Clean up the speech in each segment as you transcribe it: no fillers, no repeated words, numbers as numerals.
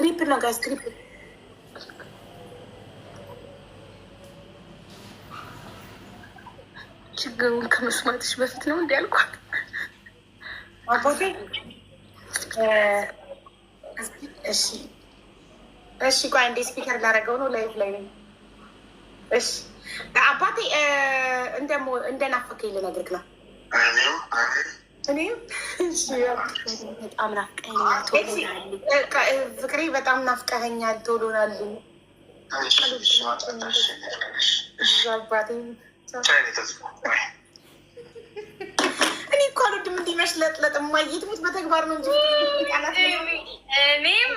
ትሪፕል ነው ጋይስ፣ ትሪፕል ችግሩን ከመስማትሽ በፊት ነው እንዲ ያልኳት። አቦቴ እሺ እሺ፣ ቆይ አንዴ ስፒከር ላደረገው ነው። ላይቭ ላይ ነኝ። እሺ አባቴ እንደናፈቀኝ ልነግርህ ነው። እኔም በጣም ናፍቀኸኛል፣ ፍቅሬ በጣም ናፍቀኸኛል፣ ቶሎናል አባቴ። እኔ እኮ አልወድም እንዲመሽለጥለጥ ማየትሙት በተግባር ነው እንጂ እኔም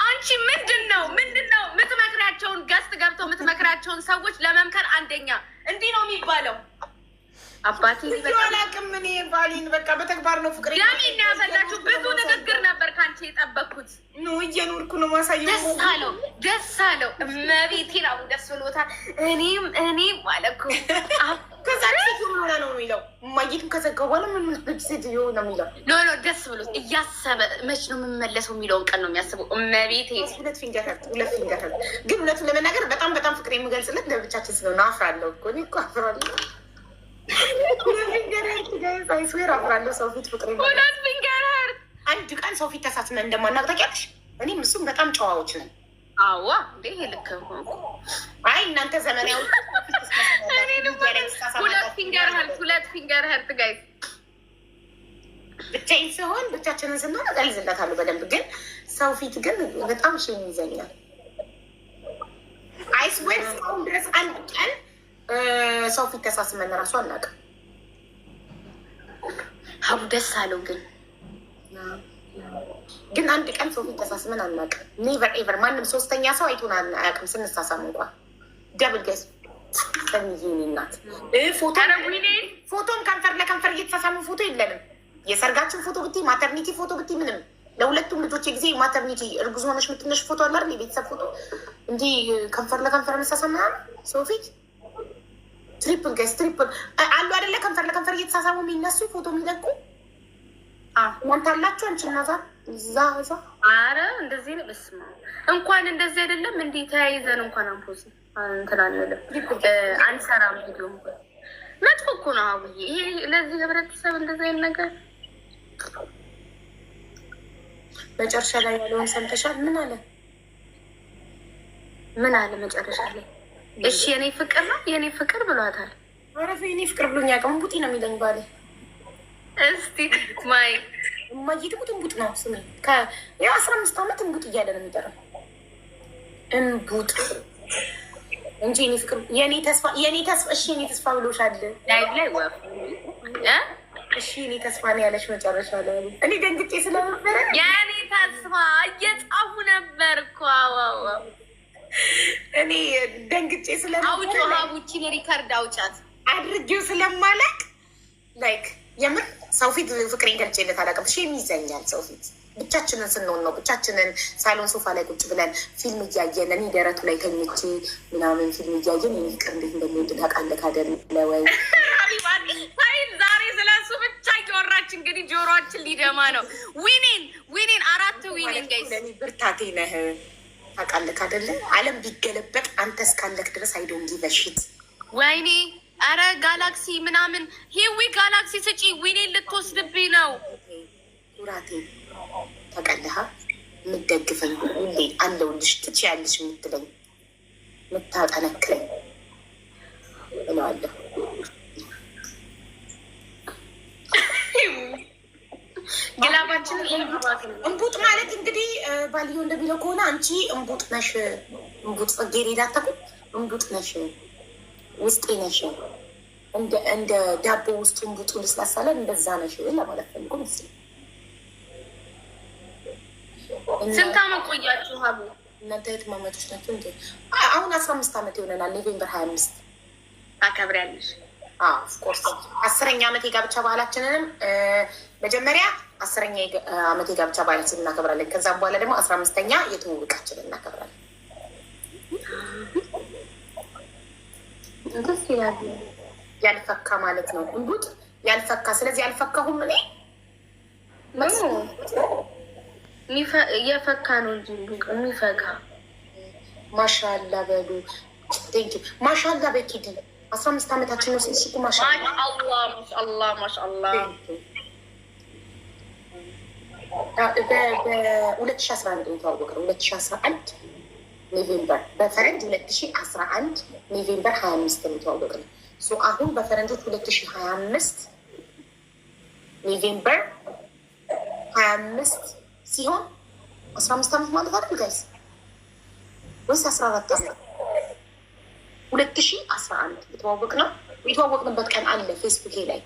አንቺ ምንድን ነው የምትመክሪያቸውን ገስት ገብተው የምትመክሪያቸውን ሰዎች ለመምከር አንደኛ እንዲህ ነው የሚባለው። አባቴ አላውቅም እኔ ባሌን በቃ በተግባር ነው ፍቅሬ። ያሚ እና ያፈላችሁ ብዙ ንግግር ነበር ከአንቺ የጠበቅኩት። ኖ እየኖርኩ ነው ማሳየው። ደስ አለው እመቤቴ ነው ደስ ብሎታል። እኔም ማለኩ ከዛ ሆና ነው የሚለው ማየትም ከዘጋው በኋላ ምን ሴት ነው የሚለው። ኖ ደስ ብሎት እያሰበ መች ነው የምመለሰው የሚለውን ቀን ነው የሚያስበው። እመቤቴ ሁለት ፊንገር ግን እውነቱን ለመናገር በጣም ፍቅሬ የምገልጽለት ለብቻችን ስለሆነ አፍራለሁ እኮ እኔ እኮ አፍራለሁ። አፍራለሁ ሰው ፊት ፍቅሬ አንድ ቀን ሰው ፊት ተሳስመን እንደማናውቅ ታውቂያለሽ። እኔም እሱም በጣም ጨዋዎች ነን። አዋ እንዴ ልክ አይ እናንተ ዘመናዊ ሁለት ፊንገር ሀርት ጋይዝ ብቻዬን ሲሆን ብቻችንን ስንሆን እገልጽለታለሁ በደንብ። ግን ሰው ፊት ግን በጣም ሽ ይዘኛል። አይስዌር እስካሁን ድረስ አንድ ቀን ሰው ፊት ተሳስመን እራሱ አናውቅም። ሀቡ ደስ አለው ግን አንድ ቀን ሰው ፊት ተሳስመን አናውቅም። ኔቨር ኤቨር ማንም ሶስተኛ ሰው አይቶን አያውቅም ስንሳሳም እንኳን። ደብል ገስ ናት ፎቶም ከንፈር ለከንፈር እየተሳሳሙ ፎቶ የለንም። የሰርጋችን ፎቶ ብትይ ማተርኒቲ ፎቶ ብትይ ምንም ለሁለቱም ልጆች ጊዜ ማተርኒቲ እርጉዝ ሆነሽ ምትነሽ ፎቶ አለ አይደል? የቤተሰብ ፎቶ እንዲህ ከንፈር ለከንፈር መሳሳም ምናምን ሰው ፊት ትሪፕል ገስ ትሪፕል አሉ አይደለ? ከንፈር ለከንፈር እየተሳሳሙ የሚነሱ ፎቶ የሚለቁ እናንተ አላችሁ። አንቺ እና እዛ አረ እንደዚህ ነው። በስመ አብ እንኳን እንደዚህ አይደለም እንዲህ ተያይዘን እንኳን አንፖዝ እንትላለን አንሰራም። ቪዲዮ መጥፎ እኮ ነው አቡዬ። ይሄ ለዚህ ህብረተሰብ እንደዚህ አይነት ነገር መጨረሻ ላይ ያለውን ሰምተሻል? ምን አለ መጨረሻ ላይ? እሺ የኔ ፍቅር ነው የኔ ፍቅር ብሏታል። አረፈ የኔ ፍቅር ብሎኛ ቀን ቡጢ ነው የሚለኝ ባለ እስቲ ማይ ማይት እንቡጥ ነው ስሜ። ከ15 ዓመት እንቡጥ እያለ ነው የሚጠራው። እንቡጥ እንጂ የኔ ተስፋ እሺ የኔ ተስፋ ብሎሻል። ላይ ወፍ እሺ የኔ ተስፋ ነው ያለሽ መጨረሻ ላይ። እኔ ደንግጬ ስለነበረ የኔ ተስፋ እየጻፉ ነበር እኮ እኔ ደንግጬ ስለነበረ አውጪ ሀቡቺን ሪከርድ አውጫት አድርጌው ስለማላቅ ላይክ የምር ሰው ፊት ፍቅሬን ገልጬለት አላውቅም። ሺ ይዘኛል ሰው ፊት ብቻችንን ስንሆን ነው። ብቻችንን ሳሎን ሶፋ ላይ ቁጭ ብለን ፊልም እያየን እኔ ደረቱ ላይ ተኝቼ ምናምን ፊልም እያየን የኔ ፍቅር እንዴት እንደሚወድ ታውቃለህ አይደለ ወይ? ዛሬ ስለሱ ብቻ እያወራች እንግዲህ ጆሮችን ሊደማ ነው። ዊኔን 4 ዊኔን ጋይስ ብርታቴ ነህ ታውቃለህ አይደለ? ዓለም ቢገለበጥ አንተ እስካለክ ድረስ አይዶን ጊቨሽት ወይኔ አረ ጋላክሲ ምናምን ሂዊ ጋላክሲ ስጪ ዊኔን ልትወስድብኝ ነው። ኩራቴ ተቀልሃ የምትደግፈኝ ሁሌ አለሁልሽ ትችያለሽ የምትለኝ የምታጠነክረኝ እለዋለሁ። ግላባችንን እንቡጥ ማለት እንግዲህ ባልዮ እንደሚለው ከሆነ አንቺ እንቡጥ ነሽ። እንቡጥ ጽጌረዳ አታውቅም? እንቡጥ ነሽ ውስጤ ነሽ። እንደ ዳቦ ውስጡ እንቡጡ ልስላሳለን እንደዛ ነሽ ለማለት ፈልጎ ምስል። ስንት ዓመት ቆያችሁ ሀቡ? እናንተ የትማመቶች ናቸው እንዴ? አሁን 15 ዓመት ይሆነናል። ኖቬምበር 25 ታከብሪያለሽ? ኦፍኮርስ 10ኛ ዓመት የጋብቻ ባህላችንንም መጀመሪያ 10ኛ ዓመት የጋብቻ ባህላችንን እናከብራለን። ከዛም በኋላ ደግሞ 15ኛ የትውውቃችንን እናከብራለን። ደስ ይላል። ያልፈካ ማለት ነው እንቡጥ ያልፈካ። ስለዚህ ያልፈካሁም እኔ እየፈካ ነው እንጂ የሚፈካ ማሻላ በሉ ቴንኪ ማሻላ በኪዲ 15 ዓመታችን ነው ሲሽኩ ማሻላ ማሻአላ በ2011 የተዋወቅነው 2011 ኖቬምበር በፈረንጅ 2011 ኖቬምበር 25 የተዋወቅነው አሁን በፈረንጆች 2025 ኖቬምበር 25 ሲሆን 15 ዓመት ማለት አይደል ጋይስ ወይስ 14 ዓመት? 2011 የተዋወቅንበት ቀን አለ ፌስቡክ ላይ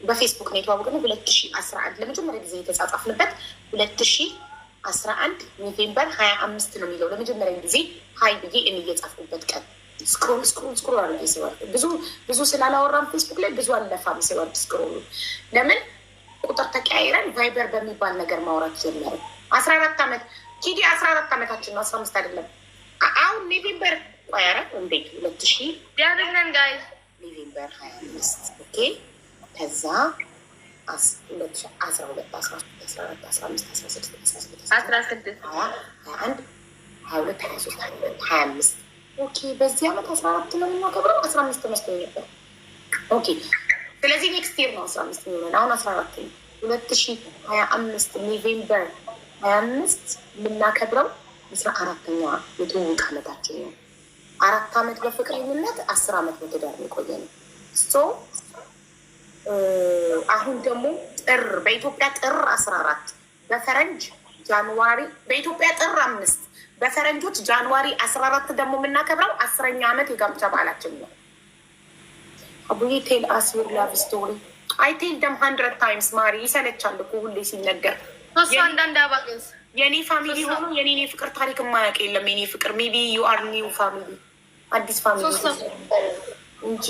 በፌስቡክ ነው የተዋወቅነው። 2011 ለመጀመሪያ ጊዜ የተጻጻፍንበት 2011 ኖቬምበር 25 ነው የሚለው ለመጀመሪያ ጊዜ ሀይ ብዬ እኔ እየጻፍኩበት ቀን። ስክሮል አድርጌ ሲወርድ ብዙ ስላላወራም ፌስቡክ ላይ ብዙ አለፋም ሲወርድ ስክሮሉ ለምን ቁጥር ተቀያይረን ቫይበር በሚባል ነገር ማውራት ጀመረ። 14 ዓመት ኪዲ 14 ዓመታችን ነው 15 አይደለም። አሁን ኖቬምበር ቆያረ እንዴት 2000 ዳብነን ጋይ ኖቬምበር 25 ኦኬ ከዛ 12 13 14 15 16 17 22 23 25 ኦኬ በዚህ ዓመት 14 ነው የምናከብረው። 15 መስሎኝ ነበር። ኦኬ ስለዚህ ኔክስት ይር ነው 15 የሚሆነን። አሁን 14 ነው 2025 ኖቬምበር 25 የምናከብረው 14ኛ የትውውቅ ዓመታችን ነው። 4 ዓመት በፍቅረኝነት 10 ዓመት በትዳር የቆየ ነው። አሁን ደግሞ በኢትዮጵያ ጥር 14 በፈረንጅ ጃንዋሪ በኢትዮጵያ ጥር 5 በፈረንጆች ጃንዋሪ 14 ደግሞ የምናከብረው 10ኛ ዓመት የጋብቻ በዓላችን ነው። አቡዬ ቴል አስ ዩር ላቭ ስቶሪ አይ ቴል ደም 100 ታይምስ ማሪ ይሰለቻል እኮ ሁሌ ሲነገር። አንዳንድ አባገዝ የኔ ፋሚሊ ሆኖ የኔ ፍቅር ታሪክ የማያውቅ የለም። የኔ ፍቅር ሜቢ ዩ አር ኒው ፋሚሊ አዲስ ፋሚሊ እንጂ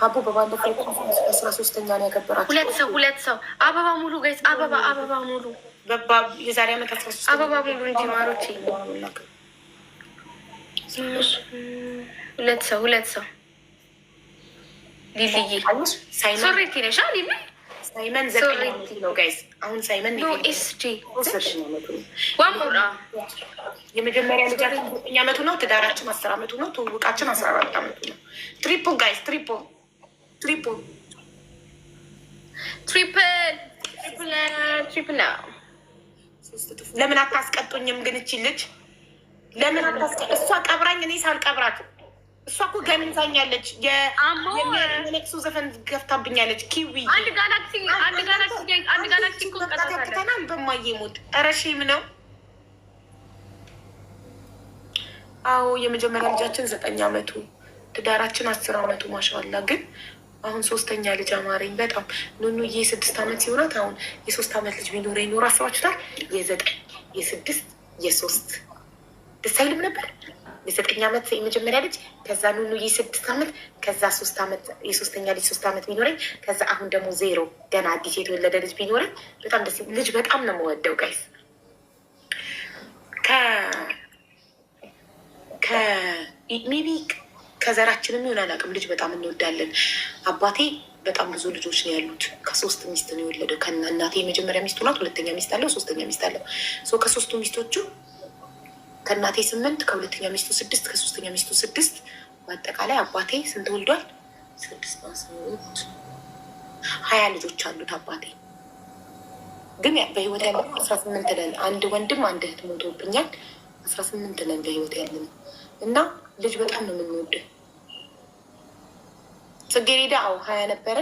ሀቡ በባለፈው 13ኛ ነው ያከበራቸው። ሁለት ሰው አበባ ሙሉ ጋይስ አበባ ሙሉ የዛሬ ዓመት 13 አበባ ሙሉ እንጂ ማሮቼ ሁለት ሰው ሊልይ ሶሪቲ ነሻ ሊል ሳይመን 9 ነው ጋይስ። አሁን ሳይመን የመጀመሪያ ልጃችን 9 ዓመቱ ነው። ትዳራችን 10 ዓመቱ ነው። ትውውቃችን 14 ዓመቱ ነው። ትሪፕል ጋይስ ትሪፕል ነው። ለምን አታስቀጡኝም ግን እቺ ልጅ ለምን እሷ ቀብራኝ እኔ ሳልቀብራት እሷ እኮ ገንዛኛለች። የነቅሱ ዘፈን ገፍታብኛለች። ኪዊ አንድ ጋላክሲ ተናል በማየ ሙድ ረሺም ነው። አዎ የመጀመሪያ ልጃችን 9 ዓመቱ ትዳራችን 10 ዓመቱ ማሻአላ። ግን አሁን 3ኛ ልጅ አማረኝ በጣም ኑኑዬ 6 ዓመት ሲሆናት አሁን የ3 ዓመት ልጅ ቢኖረ ይኖር አስባችሁታል? የ9 የ6 የ3 ደስ አይልም ነበር? የ9 ዓመት የመጀመሪያ ልጅ ከዛ ኑኑዬ 6 ዓመት ከዛ 3 ዓመት የ3ኛ ልጅ 3 ዓመት ቢኖረኝ ከዛ አሁን ደግሞ 0 ገና አዲስ የተወለደ ልጅ ቢኖረኝ በጣም ደስ ልጅ በጣም ነው የምወደው ጋይስ። ሜቢ ከዘራችንም ይሆን አላውቅም። ልጅ በጣም እንወዳለን። አባቴ በጣም ብዙ ልጆች ነው ያሉት። ከ3 ሚስት ነው የወለደው። ከእናቴ የመጀመሪያ ሚስቱ ናት። 2ኛ ሚስት አለው። 3ኛ ሚስት አለው። ከ3ቱ ሚስቶቹ ከእናቴ 8 ከ2ኛ ሚስቱ 6 ከ3ኛ ሚስቱ 6 በአጠቃላይ አባቴ ስንት ወልዷል? 20 ልጆች አሉት አባቴ። ግን በህይወት ያለ 18 ነን። አንድ ወንድም አንድ እህት ሞቶብኛል። 18 ነን በህይወት ያለን እና ልጅ በጣም ነው የምንወደው። ጽጌሬዳ 20 ነበረ።